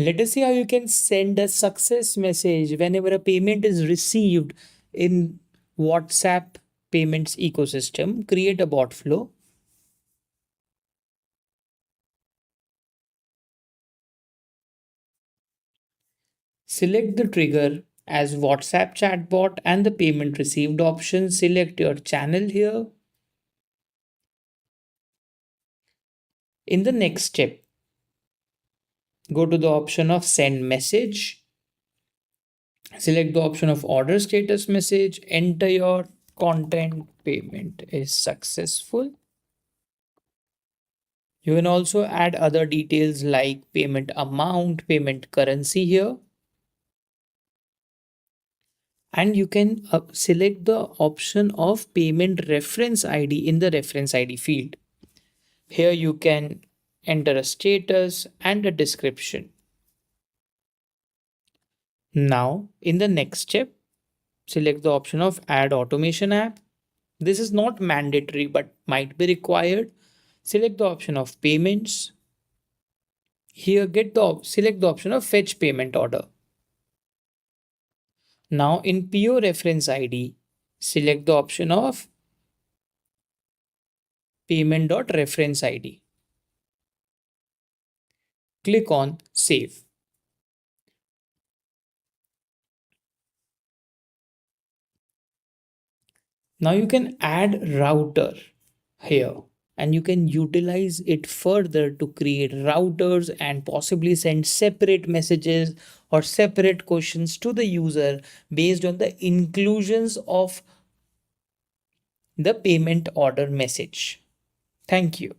Let us see how you can send a success message whenever a payment is received in WhatsApp payments ecosystem. Create a bot flow. Select the trigger as WhatsApp chatbot and the payment received option. Select your channel here. In the next step, go to the option of send message. Select the option of order status message. Enter your content payment is successful. You can also add other details like payment amount, payment currency here. And you can select the option of payment reference ID in the reference ID field. Here you can enter a status and a description. Now, in the next step, select the option of add automation app. This is not mandatory but might be required. Select the option of payments. Here select the option of fetch payment order. Now in PO reference ID, select the option of payment.reference ID. Click on save. Now you can add router here and you can utilize it further to create routers and possibly send separate messages or separate questions to the user based on the inclusions of the payment order message. Thank you.